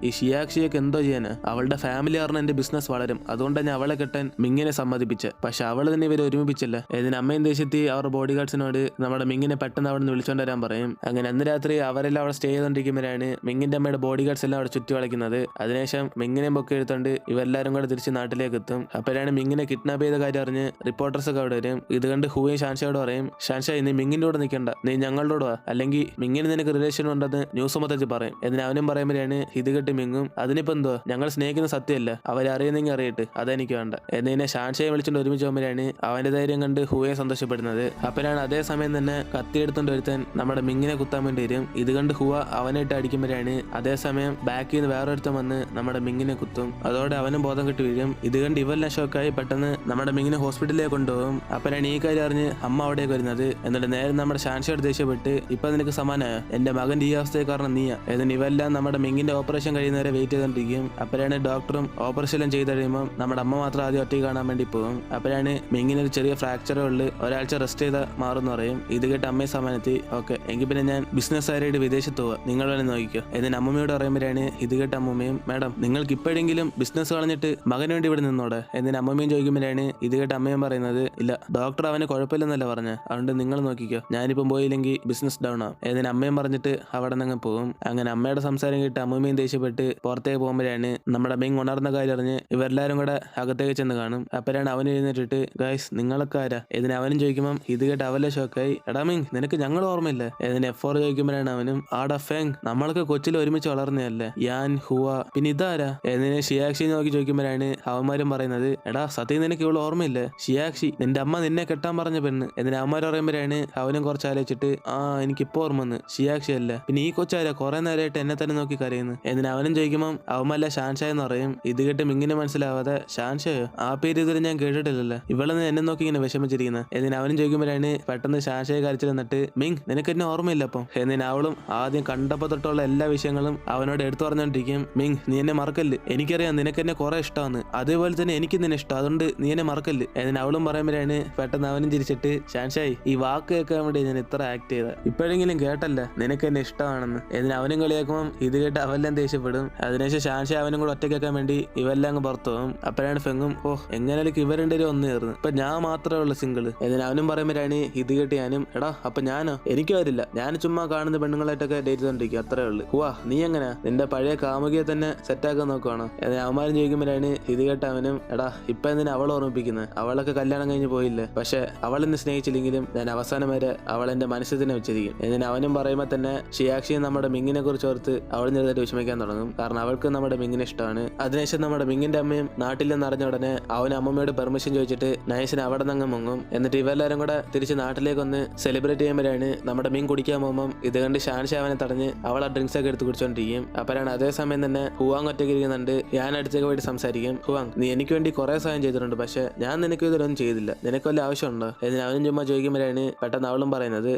ഈ ഷിയാക്ഷിയൊക്കെ എന്തോ ചെയ്യാന്, അവളുടെ ഫാമിലി കാരണം എന്റെ ബിസിനസ് വളരും, അതുകൊണ്ട് ഞാൻ അവളെ കെട്ടാൻ മിങ്ങിനെ സമ്മതിപ്പിച്ച്, പക്ഷെ അവള് തന്നെ ഇവരെ ഒരുമിപ്പിച്ചില്ല. ഇതിന് അമ്മയും ദേഷ്യത്തി അവരുടെ ബോഡി ഗാർഡ്സിനോട് നമ്മുടെ മിങ്ങിനെ പെട്ടെന്ന് അവിടെ നിന്ന് വിളിച്ചോണ്ട് വരാൻ പറയും. അങ്ങനെ അന്ന് രാത്രി അവരെല്ലാം അവിടെ സ്റ്റേ ചെയ്തോണ്ടിരിക്കുമ്പോഴാണ് മിങ്ങിന്റെ അമ്മയുടെ ബോഡി ഗാർഡ്സ് എല്ലാം അവിടെ ചുറ്റി കളിക്കുന്നത്. അതിനുശേഷം മിങ്ങിനെ പൊക്കി എടുത്തോണ്ട് ഇവരെല്ലാരും കൂടെ തിരിച്ച് നാട്ടിലേക്ക് എത്തും. അപ്പോഴാണ് മിങ്ങിനെ കിഡ്നാപ്പ് ചെയ്ത കാര്യം അറിഞ്ഞ് റിപ്പോർട്ടേഴ്സ് ഒക്കെ അവിടെ വരും. ഇത് കണ്ട് ഹുവയും ഷാൻഷയോട് പറയും ഷാൻഷായ് നീ മിങ്ങിന്റെ കൂടെ നിൽക്കണ്ട, നീ ഞങ്ങളുടെ കൂടെ വാ, അല്ലെങ്കിൽ മിങ്ങിന് നിനക്ക് റിലേഷൻ ഉണ്ടെന്ന് ന്യൂസ് മൊത്തത്തിൽ പറയും. എന്നിട്ട് അവനും പറയുമ്പോഴാണ് ഇത് കേട്ട് മിങ്ങും അതിനിപ്പോ എന്തോ ഞങ്ങൾ സ്നേഹിക്കുന്ന സത്യമല്ല, അവരറിയുന്നെങ്കിൽ അറിയട്ടെ, അതെനിക്ക് വേണ്ട എന്നിനെ ഷാൻഷയെ വിളിച്ചുകൊണ്ട് ഒരുമിച്ച് പോകുമ്പോഴാണ് അവന്റെ ധൈര്യം കണ്ട് ഹുവയെ സന്തോഷപ്പെടുന്നത്. അപ്പോഴാണ് അതേ സമയം തന്നെ കത്തിയെടുത്തോണ്ട് ഒരുത്തൻ നമ്മുടെ മിങ്ങിനെ കുത്താൻ വേണ്ടി വരും. ഇത് കണ്ട് ഹുവ അവനായിട്ട് അടിക്കുമ്പോഴാണ് അതേസമയം ബാക്കിൽ നിന്ന് വേറൊരുത്തൻ വന്ന് നമ്മുടെ മിങ്ങിനെ കുത്തും. അതോടെ അവനും ബോധം കിട്ടി വീഴും. ഇത് കണ്ട് ഇവെല്ലാം ഷോക്കായി പെട്ടെന്ന് നമ്മുടെ മിങ്ങിനെ ഹോസ്പിറ്റലിലേക്ക് കൊണ്ടുപോകും. അപ്പോഴാണ് ഈ കാര്യം അറിഞ്ഞ് അമ്മ അവിടേക്ക് വരുന്നത്. എന്നിട്ട് നേരെ നമ്മുടെ ഷാൻഷയോട് ദേഷ്യപ്പെട്ട് ഇപ്പൊ നിനക്ക് സമാനായോ, എന്റെ മകന്റെ ഈ അവസ്ഥയെ കാരണം നീയാ. എന്നിട്ട് ഇവെല്ലാം നമ്മുടെ മിങ്ങിന്റെ ഓപ്പറേഷൻ കഴിയുന്നവരെ വെയിറ്റ് ചെയ്തോണ്ടിരിക്കും. അപ്പോഴാണ് ഡോക്ടറും ഓപ്പറേഷൻ ചെയ്ത് കഴിയുമ്പോൾ നമ്മുടെ അമ്മ മാത്രം ആദ്യം ഒറ്റയ്ക്ക് കാണാൻ വേണ്ടി പോകും. അപ്പോഴാണ് മിങ്ങിന് ഒരു ചെറിയ ഫ്രാക്ചറേ ഉള്ളു, ഒരാഴ്ച റെസ്റ്റ് ചെയ്താൽ മാറുമെന്ന് പറയും. ഇത് കേട്ട് അമ്മയെ സമാനത്തി ഓക്കെ എങ്കിൽ പിന്നെ ഞാൻ ബിസിനസ്സുകാരായിട്ട് വിദേശത്ത് പോവാ, നിങ്ങൾ വേണേ നോക്കിക്കോ എന്നിട്ട് അമ്മമ്മയോട് പറയുമ്പോഴാണ് ഇത് കേട്ട് അമ്മമ്മയും മാഡം നിങ്ങൾക്ക് ഇപ്പോഴെങ്കിലും ബിസിനസ് കളഞ്ഞിട്ട് മകന് വേണ്ടി ഇവിടെ നിന്നോടെ എന്നിട്ട് അമ്മമ്മയും ചോദിക്കുമ്പോഴാണ് ഇത് കേട്ട് അമ്മയും പറയുന്നത് ഇല്ല ഡോക്ടർ അവന് കുഴപ്പമില്ലെന്നല്ല പറഞ്ഞ, അതുകൊണ്ട് നിങ്ങൾ നോക്കിക്കോ, ഞാനിപ്പം പോയില്ലെങ്കിൽ ബിസിനസ് ഡൗൺ ആവും എന്നിട്ട് അമ്മയും പറഞ്ഞിട്ട് അവിടെ നിന്ന് പോകും. അങ്ങനെ അമ്മയുടെ സംസാരം കേട്ട് അമ്മമ്മയും ദേഷ്യപ്പെട്ട് പുറത്തേക്ക് പോകുമ്പോഴാണ് നമ്മുടെ മിങ് ഉണർന്ന കാര്യം അറിഞ്ഞ് ഇവരെല്ലാരും കൂടെ അകത്തേക്ക് ചെന്ന് കാണും. അപ്പോഴാണ് അവൻ എഴുന്നേറ്റിട്ട് ഗൈസ് നിങ്ങളൊക്കെ ആരാ ഇതിന് അവനും ചോദിക്കുമ്പോൾ ഇത് കേട്ട് അവലെ ഷോക്കായി എടാ മിങ് നിനക്ക് ഞങ്ങൾ ഓർമ്മയില്ല എന്നിട്ട് F4 ചോദിക്കുമ്പോഴാണ് അവനും ആടാ ഫെങ് നമ്മളൊക്കെ കൊച്ചിൽ ഒരുമിച്ച് വളർന്നതല്ലേ, യാൻ ഹുവ പിന്നെ ഇതാരാ എന്നിനെ ഷിയാക്ഷി നോക്കി ചോദിക്കുമ്പോഴാണ് അവന്മാരും പറയുന്നത് എടാ സത്യം നിനക്ക് ഇവള് ഓർമ്മയില്ല, ഷിയാക്ഷി നിന്റെ അമ്മ നിന്നെ കെട്ടാൻ പറഞ്ഞ പെണ്ണ്. എന്നിട്ട് അവന്മാർ പറയുമ്പോഴാണ് അവനും കുറച്ച് ആലോചിച്ചിട്ട് എനിക്കിപ്പോ ഓർമ്മന്ന് ഷിയാക്ഷി അല്ല, പിന്നെ ഈ കൊച്ചാരാ കുറെ നേരമായിട്ട് എന്നെ തന്നെ നോക്കി കരയുന്നു. എന്നിട്ട് അവനും ചോദിക്കുമ്പോൾ അവന്മല്ല ഷാൻഷായ് എന്ന് പറയും. ഇത് കേട്ട് മിങ്ങിന് മനസ്സിലാവാതെ ഷാൻഷായോ ആ പേര് ഇതുവരെ ഞാൻ കേട്ടിട്ടില്ലല്ലോ, ഇവളെന്ന് എന്നെ നോക്കി ഇങ്ങനെ വിഷമിച്ചിരിക്കുന്നത്. എന്നിട്ട് അവനും ചോദിക്കുമ്പോഴാണ് പെട്ടെന്ന് ഷാൻഷായെ കരച്ചിൽ നിന്നിട്ട് മിങ് നിനക്ക് എന്നെ ഓർമ്മയില്ല അപ്പം. എന്നിട്ട് അവളും ആദ്യം കണ്ടപ്പോ തൊട്ടുള്ള എല്ലാ വിഷയങ്ങളും അവനോട് എടുത്തു പറഞ്ഞോണ്ടിരിക്കും. മിങ് നീ എന്നെ മറക്കല്ല്, എനിക്കറിയാം നിനക്ക് എന്നെ കുറെ ഇഷ്ടമാണ്, അതേപോലെ തന്നെ എനിക്ക് നിന്നെ ഇഷ്ടം, അതുകൊണ്ട് നീ എന്നെ മറക്കല്ല്. എന്നിട്ട് അവളും പറയുമ്പോഴാണ് പെട്ടെന്ന് അവനും ചിരിച്ചിട്ട് ഷാൻഷായ് ഈ വാക്ക് കേൾക്കാൻ വേണ്ടി ഞാൻ ഇത്ര ആക്ട് ചെയ്ത, ഇപ്പോഴെങ്കിലും കേട്ടല്ല നിനക്ക് എന്നെ ഇഷ്ടമാണെന്ന്. എന്നിട്ട് അവനും കളിയാക്കുമ്പോൾ ഇത് കേട്ട് അവെല്ലാം ദേഷ്യപ്പെടും. അതിനുശേഷം ഷാൻഷായ് അവനും കൂടെ ഒറ്റയ്ക്കാൻ വേണ്ടി ഇവെല്ലാം അങ്ങ് പുറത്തു പോകും. അപ്പോഴാണ് ഫെങ്ങും എങ്ങനെയാലും ഇവരുടെ ഒന്ന് ചേർന്ന് ഇപ്പൊ ഞാൻ മാത്രമേ ഉള്ളൂ സിംഗിള്. എന്നിട്ട് അവനും പറയുമ്പോഴാണ് ഇത് കേട്ട് ഞാനും എടാ അപ്പൊ ഞാനോ എനിക്കും വരില്ല, ഞാൻ ചുമ്മാ കാണുന്ന പെണ്ണുങ്ങളായിട്ടൊക്കെ ഡേറ്റ് ചെയ്തോണ്ടിരിക്കും അത്രേ ഉള്ളു. ഹുവാ നീ എങ്ങനെയാ നിന്റെ പഴയ കാമുകിയെ തന്നെ സെറ്റാക്കാൻ നോക്കുവാണോ എന്നിട്ട് അവന്മാരും ചോദിക്കുമ്പോഴാണ് ഇത് കേട്ട് അവനും എടാ ഇപ്പൊ എന്തിനാ അവളെ ഓർമ്മിപ്പിക്കുന്നത്, അവളൊക്കെ കല്യാണം കഴിഞ്ഞ് പോയില്ലേ, പക്ഷെ അവൾ എന്നെ സ്നേഹിച്ചില്ലെങ്കിലും ഞാൻ അവസാനം വരെ അവൾ എന്റെ മനസ്സിൽ തന്നെ വെച്ചിരിക്കും. എന്നിട്ട് അവനും പറയുമ്പോൾ തന്നെ ഷിയാക്ഷിയും നമ്മുടെ മിങ്ങിനെ കുറിച്ച് ഓർത്ത് അവൾ ചെറുതായിട്ട് വിഷമിക്കാൻ തുടങ്ങും, കാരണം അവൾക്ക് നമ്മുടെ മിങ്ങിനെ ഇഷ്ടമാണ്. അതിനുശേഷം നമ്മുടെ മിങ്ങിന്റെ അമ്മയും നാട്ടിൽ നിന്ന് അറിഞ്ഞ ഉടനെ അവൻ അമ്മമ്മയോട് പെർമിഷൻ ചോദിച്ചിട്ട് നൈസിന് അവിടെ നിന്ന് മുങ്ങും. എന്നിട്ട് ഇവരെല്ലാരും കൂടെ തിരിച്ച് നാട്ടിലേക്ക് ഒന്ന് സെലിബ്രേറ്റ് ചെയ്യുമ്പോഴാണ് നമ്മുടെ മീൻ കുടിക്കാൻ പോകുമ്പോൾ ഇത് കണ്ട് ഷാൻഷായ് അവനെ തടഞ്ഞ് അവൾ ആ ഡ്രിങ്ക്സ് ഒക്കെ എടുത്ത് കുടിച്ചോണ്ടിരിക്കും. അപ്പോഴാണ് അതേസമയം തന്നെ ഹുവാങ് ഒറ്റയ്ക്ക് ഇരിക്കുന്നുണ്ട്. ഞാൻ അടുത്തേക്ക് പോയിട്ട് സംസാരിക്കും. ഹുവാങ് നീ എനിക്ക് വേണ്ടി കുറെ സഹായം ചെയ്തിട്ടുണ്ട്, പക്ഷെ ഞാൻ നിനക്ക് ഇതൊന്നും ചെയ്തില്ല, നിനക്ക് വല്ല ആവശ്യമുണ്ടോ എന്നിട്ട് അവനും ചുമ്മാ ചോദിക്കുമ്പോഴാണ് പെട്ടെന്ന് അവളും പറയുന്നത്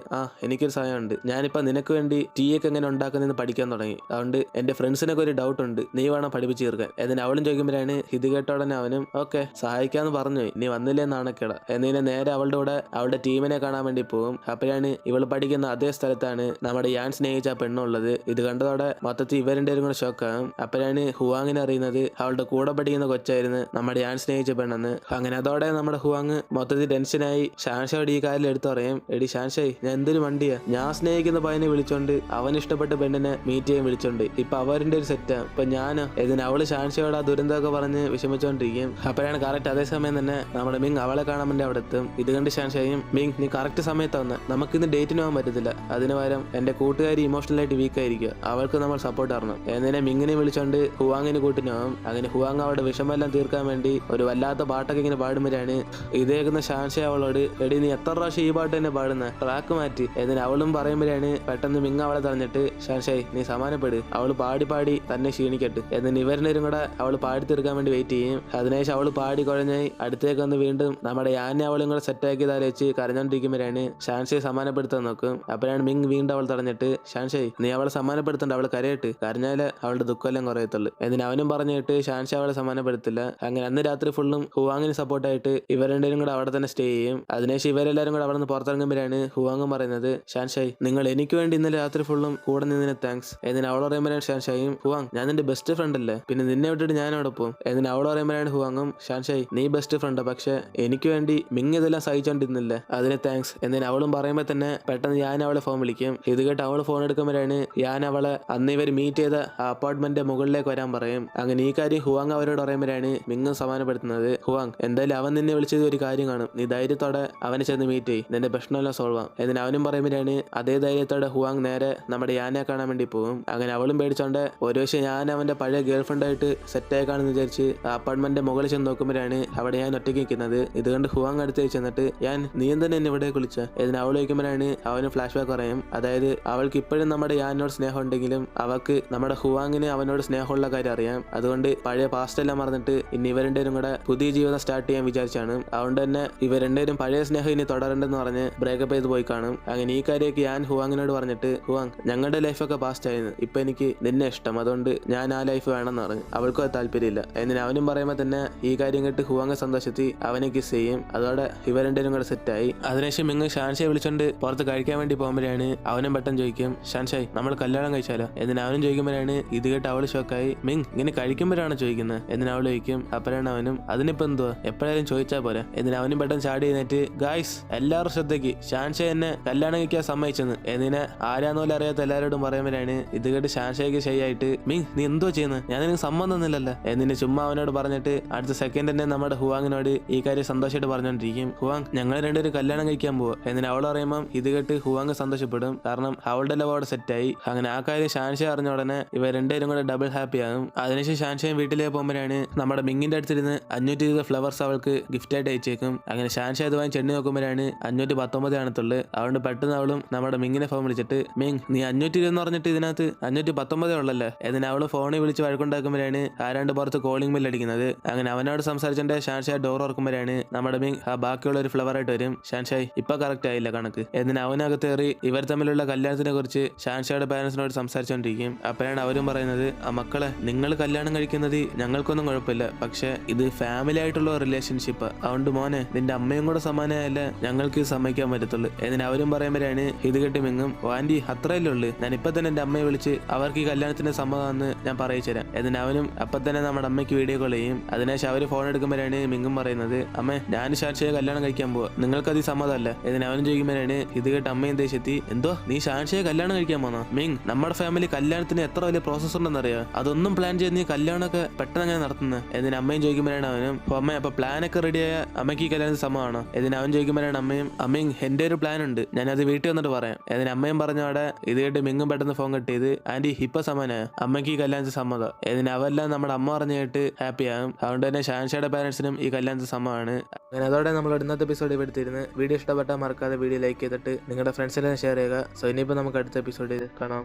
എനിക്കൊരു സഹായമുണ്ട്. ഞാനിപ്പോൾ നിനക്ക് വേണ്ടി ടീ ഒക്കെ എങ്ങനെ ഉണ്ടാക്കുന്നതെന്ന് പഠിക്കാൻ തുടങ്ങി. അതുകൊണ്ട് എൻ്റെ ഫ്രണ്ട്സിനൊക്കെ ഒരു ഡൗട്ട് ഉണ്ട്, നീ വേണം പഠിപ്പിച്ച് തീർക്കാൻ. എന്നിട്ട് അവളും ചോദിക്കുമ്പോഴാണ് ഇത് കേട്ട ഉടനെ അവനും ഓക്കെ സഹായിക്കാന്ന് പറഞ്ഞു. നീ വന്നില്ലേ നാണക്കേട. എന്നിനെ നേരെ അവളുടെ കൂടെ അവളുടെ ടീമിനെ കാണാൻ വേണ്ടി പോകും. അപ്പോഴാണ് ഇവൾ പഠിക്കുന്ന അതേ സ്ഥലത്താണ് നമ്മുടെ യാൻ സ്നേഹിച്ച ആ പെണ്ണുള്ളത്. ഇത് കണ്ടതോടെ മൊത്തത്തിൽ ഇവരുടെ കൂടെ ഷോക്കാകും. അപ്പോഴാണ് ഹുവാങ്ങിനെ അറിയുന്നത് അവളുടെ കൂടെ പഠിക്കുന്ന കൊച്ചായിരുന്നു നമ്മുടെ യാൻ സ്നേഹിച്ച പെണ്ണെന്ന്. അങ്ങനെ അതോടെ നമ്മുടെ ഹുവാങ് മൊത്തത്തിൽ ടെൻഷനായി ഷാൻഷയോട് ഈ കാര്യം എടുത്തു പറയും. എടി ഷാൻഷായി, ഞാൻ എന്തൊരു വണ്ടിയാ, ഞാൻ സ്നേഹിക്കുന്ന പയ്യനെ വിളിച്ചോണ്ട് അവൻ ഇഷ്ടപ്പെട്ട പെണ്ണിനെ മീറ്റ് ചെയ്യാൻ വിളിച്ചോണ്ട് ഇപ്പൊ അവരുടെ ഒരു സെറ്റാ. ഇപ്പൊ ഞാനോ ഇതിന് അവള് ഷാൻഷയോട് ആ ദുരന്തമൊക്കെ പറഞ്ഞ് വിഷമിച്ചോണ്ടിരിക്കും. അപ്പോഴാണ് കറക്റ്റ് അതേസമയം തന്നെ നമ്മുടെ മിങ് അവളെ കാണാൻ വേണ്ടി അവിടെ എത്തും. ഇത് കണ്ട് ഷാൻഷായും മിങ് നീ കറക്റ്റ് സമയത്ത് വന്ന്, നമുക്കിന്ന് ഡേറ്റിന് പോകാൻ പറ്റത്തില്ല. അതിന് പകരം എന്റെ കൂട്ടുകാരി ഇമോഷണലായിട്ട് വീക്ക് ആയിരിക്കുക, അവൾക്ക് നമ്മൾ സപ്പോർട്ട് തരണം. എന്നിനെ മിങ്ങിനെ വിളിച്ചോണ്ട് ഹുവാങ്ങിന് കൂട്ടിനാവും. അങ്ങനെ ഹുവാങ് അവളുടെ വിഷമെല്ലാം തീർക്കാൻ വേണ്ടി ഒരു വല്ലാത്ത പാട്ടൊക്കെ ഇങ്ങനെ പാടുമ്പോഴാണ് ഇതേക്കുന്ന ഷാൻഷ അവളോട് എടി നീ എത്ര പ്രാവശ്യം ഈ പാട്ട് തന്നെ പാടുന്ന, ട്രാക്ക് മാറ്റി. എന്നിട്ട് അവളും പറയുമ്പോഴാണ് പെട്ടെന്ന് മിങ് അവളെ തടഞ്ഞിട്ട് ഷാൻഷായി നീ സമാനപ്പെട്, അവള് പാടി പാടി തന്നെ ക്ഷീണിക്കട്ടെ. എന്നിട്ട് ഇവരിനരും കൂടെ അവള് പാടി തീർക്കാൻ വേണ്ടി വെയിറ്റ് ചെയ്യും. അതിനുശേഷം അവള് പാടി കുഴഞ്ഞായി അടുത്തേക്ക് വന്ന് വീണ്ടും നമ്മുടെ യാനെ അവളും കൂടെ സെറ്റാക്കി തലച്ച് കരഞ്ഞോണ്ടിരിക്കുമ്പോഴാണ് ഷാൻഷയെ സമാനപ്പെടുത്താൻ നോക്കും. അപ്പോഴാണ് മിങ് വീണ്ടും അവൾ തടഞ്ഞിട്ട് ഷാൻഷായി നീ അവളെ സമാനപ്പെടുത്തണ്ട, അവള് കരയിട്ട്, കരഞ്ഞാല് അവളുടെ ദുഃഖമെല്ലാം കുറയത്തുള്ളൂ. എന്നിട്ട് അവനും പറഞ്ഞിട്ട് ഷാൻഷ അവളെ സമാനപ്പെടുത്തില്ല. അങ്ങനെ അന്ന് രാത്രി ഫുള്ളും ഹുവാങ്ങിന് സപ്പോർട്ടായിട്ട് ഇവർ രണ്ടുപേരും കൂടെ അവിടെ തന്നെ സ്റ്റേ ചെയ്യും. അതിനുശേഷം ഇവരെല്ലാരും കൂടെ അവിടെ നിന്ന് പുറത്തിറങ്ങുമ്പോഴാണ് ഹുവാങ് പറയുന്നത് ഷാൻഷായി നിങ്ങൾ എനിക്ക് വേണ്ടി ഇന്നലെ രാത്രി ഫുള്ളും കൂടെ നിന്നതിന് താങ്ക്സ്. എന്നിട്ട് അവൾ പറയുമ്പോഴാണ് ഷാൻഷായും ഹുവാങ് ഞാൻ നിന്റെ ബെസ്റ്റ് ഫ്രണ്ട് അല്ലേ, പിന്നെ നിന്നെ വിട്ടിട്ട് ഞാൻ അവിടെ പോകും. എന്നിട്ട് അവൾ പറയുമ്പോഴാണ് ഹുവാങ്ങും ഷാൻഷായി നീ ബെസ്റ്റ് ഫ്രണ്ടാ, പക്ഷെ എനിക്ക് വേണ്ടി മിങ് ഇതെല്ലാം സഹിച്ചോണ്ടിരുന്നില്ലേ, അതിന് താങ്ക്സ്. എന്നിട്ട് അവളും പറയുമ്പോൾ തന്നെ പെട്ടെന്ന് ഞാൻ അവളെ ഫോൺ വിളിക്കും. ഇത് കേട്ട് അവൾ ഫോൺ എടുക്കുമ്പോഴാണ് ഞാൻ അവളെ അന്ന് ഇവർ മീറ്റ് ചെയ്ത ആ അപ്പാർട്ട്മെന്റിന്റെ മുകളിലേക്ക് വരാൻ പറയും. അങ്ങനെ ഈ കാര്യം ഹുവാങ് അവരോട് പറയുമ്പോഴാണ് മിങ്ങും സമാനപ്പെടുത്തുന്നത് ഹുവാങ് എന്തായാലും അവൻ നിന്നെ വിളിച്ചത് ഒരു കാര്യം കാണും, നീ ധൈര്യത്തോടെ അവനെ ചെന്ന് മീറ്റ് ചെയ്യും, നിന്റെ പ്രശ്നമെല്ലാം സോൾവ് ആവും. എന്നിട്ട് അവനും പറയുമ്പോഴാണ് അതേ ധൈര്യത്തോടെ ഹുവാങ് നേരെ നമ്മുടെ യാനെ കാണാൻ വേണ്ടി പോകും. അങ്ങനെ അവളും പേടിച്ചോണ്ട് ഒരു പക്ഷേ ഞാൻ അവന്റെ പഴയ ഗേൾ ഫ്രണ്ടായിട്ട് സെറ്റായി കാണുമെന്ന് വിചാരിച്ച് ആ അപ്പാർട്ട്മെന്റിന്റെ മുകളിൽ ചെന്ന് നോക്കുമ്പോഴാണ് അവിടെ ഞാൻ ഒറ്റയ്ക്ക് നിൽക്കുന്നത്. ഇതുകൊണ്ട് ഹുവാങ് അടുത്തേക്ക് ചെന്നിട്ട് ഞാൻ നീ തന്നെ എന്നെ ഇവിടെ വിളിച്ച. ഇതിന് അവൾ ചോദിക്കുമ്പോഴാണ് അവന് ഫ്ലാഷ് ബാക്ക് പറയും. അതായത് അവൾക്ക് ഇപ്പോഴും നമ്മുടെ യാനോട് സ്നേഹം ഉണ്ടെങ്കിലും അവൾക്ക് നമ്മുടെ ഹുവാങ്ങിന് അവനോട് സ്നേഹമുള്ള കാര്യം അറിയാം. അതുകൊണ്ട് പഴയ പാസ്റ്റ് എല്ലാം മറന്നിട്ട് ഇനി ഇവർ രണ്ടുപേരും കൂടെ പുതിയ ജീവിതം സ്റ്റാർട്ട് ചെയ്യാൻ വിചാരിച്ചാണ്. അതുകൊണ്ട് തന്നെ ഇവർ രണ്ടുപേരും പഴയ സ്നേഹം ഇനി തുടരണ്ടെന്ന് പറഞ്ഞ് ബ്രേക്കപ്പ് ചെയ്ത് പോയി കാണും. അങ്ങനെ ഈ കാര്യമൊക്കെ ഞാൻ ഹുവാങ്ങിനോട് പറഞ്ഞിട്ട് ഹുവാങ് ഞങ്ങളുടെ ലൈഫൊക്കെ പാസ്റ്റ് ആയിരുന്നു, ഇപ്പൊ എനിക്ക് നിന്നെ ഇഷ്ടം, അതുകൊണ്ട് ഞാൻ ആ ലൈഫ് വേണമെന്ന് പറഞ്ഞു. അവൾക്കും അത് താല്പര്യമില്ല. എന്നിട്ട് അവനും പറയുമ്പോൾ തന്നെ ഈ കാര്യം കേട്ട് ഹുവാങ് സന്തോഷത്തിൽ അവനെ കിസ് ചെയ്യും. അതോടെ ഇവർ രണ്ടുപേരും കൂടെ സെറ്റായി. അതിനുശേഷം മിങ് ഷാൻഷയെ വിളിച്ചോണ്ട് പുറത്ത് കഴിക്കാൻ വേണ്ടി പോകുമ്പോഴാണ് അവനും പെട്ടെന്ന് ചോദിക്കും ഷാൻഷായി നമ്മൾ കല്യാണം കഴിച്ചാലോ. എന്നിട്ട് അവനും ചോദിക്കുമ്പോഴാണ് ഇത് കേട്ട് അവള് ഷോക്കായി മിങ് ഇങ്ങനെ കഴിക്കുമ്പോഴാണ് ചോദിക്കുന്നത്. എന്നിട്ട് അവൾ ചോദിക്കും. അപ്പോഴാണ് അവനും അതിനിപ്പോ എന്തുവാ എപ്പോഴായാലും ചോദിച്ചാൽ പോരാ. എന്നിട്ട് അവനും പെട്ടെന്ന് ചാടി കഴിഞ്ഞിട്ട് ഗായ്സ് എല്ലാവരും ശ്രദ്ധയ്ക്ക് ഷാൻഷ എന്നെ കല്യാണം കഴിക്കാൻ സമ്മതിച്ചെന്ന് എന്നിനെ ആരാന്ന് പോലും അറിയാത്ത എല്ലാവരോടും പറയുമ്പോഴാണ് ഇത് കേട്ട് ഷാൻഷയ്ക്ക് ശരിയായിട്ട് മിങ് നീ എന്തോ ചെയ്യുന്നത്, ഞാൻ നിനക്ക് സമ്മതം ഒന്നുമില്ലല്ലോ. എന്നിട്ട് ചുമ്മാ അവനോട് പറഞ്ഞിട്ട് അടുത്ത സെക്കൻഡ് തന്നെ നമ്മുടെ ഹുവാങ്ങിനോട് ഈ കാര്യം സന്തോഷമായിട്ട് പറഞ്ഞോണ്ടിരിക്കും. ഹുവാങ് ഞങ്ങൾ രണ്ടുപേരും കല്യാണം കഴിക്കാൻ പോവുക. എന്നിട്ട് അവൾ പറയുമ്പോൾ ഇത് കേട്ട് ഹുവാങ് സന്തോഷപ്പെടും, കാരണം അവളുടെ ലവ് അവിടെ സെറ്റായി. അങ്ങനെ ആ കാര്യം ഷാൻഷ അറിഞ്ഞ ഉടനെ ഇവർ രണ്ടുപേരും കൂടെ ഡബിൾ ഹാപ്പി ആകും. അതിനുശേഷം ഷാൻഷയും വീട്ടിലേക്ക് പോകുമ്പോഴാണ് നമ്മുടെ മിങ്ങിന്റെ അടുത്തിരുന്ന് 520 ഫ്ലവേഴ്സ് അവൾക്ക് ഗിഫ്റ്റ് ആയിട്ട് അയച്ചേക്കും. അങ്ങനെ ഷാൻഷ അത് വാങ്ങി ചെണ്ണി നോക്കുമ്പോഴാണ് 519 ആണത്തുള്ളു. അതുകൊണ്ട് പെട്ടെന്ന് അവളും നമ്മുടെ മിങ്ങിനെ ഫോൺ വിളിച്ചിട്ട് മിങ് നീ 520 എന്ന് പറഞ്ഞിട്ട് ഇതിനകത്ത് 519 ഉള്ളല്ലേ. എന്നിട്ട് അവള് ഫോണിൽ വിളിച്ച് വഴക്കുണ്ടാക്കുമ്പോഴാണ് ആരാണ്ട് പുറത്ത് കോളിംഗ് ബെൽ അടിക്കുന്നത്. അങ്ങനെ അവനോട് സംസാരിച്ചിട്ട് ഷാൻഷായ ഡോർ ഓർക്കുമ്പോഴാണ് നമ്മുടെ മിങ് ആ ബാക്കിയുള്ള ഒരു ഫ്ലവർ ആയിട്ട് വരും. ഷാൻഷായ് ഇപ്പൊ കറക്റ്റ് ആയില്ല കണക്ക്. എന്നിട്ട് അവനകത്ത് കയറി ഇവർ തമ്മിലുള്ള കല്യാണത്തിനെ കുറിച്ച് ഷാൻഷയുടെ പാരന്റ്സിനോട് സംസാരിച്ചുകൊണ്ടിരിക്കും. അപ്പോഴാണ് അവരും പറയുന്നത് ആ മക്കളെ നിങ്ങൾ കല്യാണം കഴിക്കുന്നത് ഞങ്ങൾക്കൊന്നും കുഴപ്പമില്ല, പക്ഷെ ഇത് ഫാമിലി ആയിട്ടുള്ള റിലേഷൻഷിപ്പ്, അതുകൊണ്ട് മോനെ നിന്റെ അമ്മയും കൂടെ സമാനമായല്ല ഞങ്ങൾക്ക് സമ്മതിക്കാൻ പറ്റത്തുള്ളൂ. എന്നിട്ട് അവരും പറയുമ്പോഴാണ് ഇത് കേട്ട് മിങ്ങും ആന്റി അത്രയല്ലേ ഉള്ളു, ഞാൻ ഇപ്പൊ തന്നെ എന്റെ അമ്മയെ വിളിച്ച് അവർക്ക് ഈ കല്യാണത്തിന്റെ സമ്മതമാണെന്ന് ഞാൻ പറയിച്ചു തരാം. എന്നിട്ട് അവനും അപ്പൊ തന്നെ നമ്മുടെ അമ്മയ്ക്ക് വീഡിയോ കോൾ ചെയ്യും. അതിനുശേഷം അവര് ഫോൺ എടുക്കുമ്പോഴാണ് മിങ്ങും പറയുന്നത് അമ്മേ ഞാൻ ഷാൻഷയെ കല്യാണം കഴിക്കാൻ പോവാ, നിങ്ങൾക്കത് സമ്മതമല്ല. എന്നിട്ട് അവനും ചോദിക്കുമ്പോഴാണ് ഇത് കേട്ട് അമ്മയും ദേശെത്തി എന്തോ നീ ഷാൻഷയെ കല്യാണം കഴിക്കാൻ പോന്നോ. മിങ് നമ്മുടെ ഫാമിലി കല്യാണത്തിന് എത്ര വലിയ പ്രോസസ് ഉണ്ടെന്ന് അറിയാം, അതൊന്നും പ്ലാൻ ചെയ്ത് നീ കല്യാണമൊക്കെ പെട്ടെന്ന് അങ്ങനെ നടത്തുന്നത്. എന്നിട്ട് അമ്മയും ചോദിക്കുമ്പോഴാണ് അവനും അമ്മ അപ്പൊ പ്ലാനൊക്കെ റെഡിയായ അമ്മയ്ക്ക് ഈ കല്യാണത്തിന് സമ്മതമാണോ. എന്നിട്ട് അവൻ ചോദിക്കുമ്പോഴാണ് അമ്മയും എന്റെ ഒരു പ്ലാൻ ഉണ്ട്, ഞാനത് വീട്ടിൽ വന്നിട്ട് പറയാം. എന്നിട്ട് അമ്മയും പറഞ്ഞവിടെ ഇത് കേട്ട് മിങ്ങും പെട്ടെന്ന് ഫോൺ കട്ട് ചെയ്ത് ആന്റി ഇപ്പൊ സമാനായ അമ്മയ്ക്ക് ഈ കല്യാണത്തിന് സമ്മതം. എന്നിട്ട് അവെല്ലാം നമ്മുടെ അമ്മ പറഞ്ഞു കേട്ട് ഹാപ്പി ആകും. അതുകൊണ്ട് തന്നെ ഷാൻഷയുടെ പാരന്റ്സിനും ഈ കല്യാണത്തിന് സമ്മതമാണ്. അങ്ങനെ അതോടെ നമ്മൾ ഇന്നത്തെ എപ്പിസോഡ് എടുത്തിരുന്നു. വീഡിയോ ഇഷ്ടപ്പെട്ടാൽ മറക്കാതെ വീഡിയോ ലൈക്ക് ചെയ്തിട്ട് നിങ്ങളുടെ ഫ്രണ്ട്സിനെ ഷെയർ ചെയ്യുക. സോ ഇനിയിപ്പോൾ നമുക്ക് അടുത്ത എപ്പിസോഡിൽ കാണാം.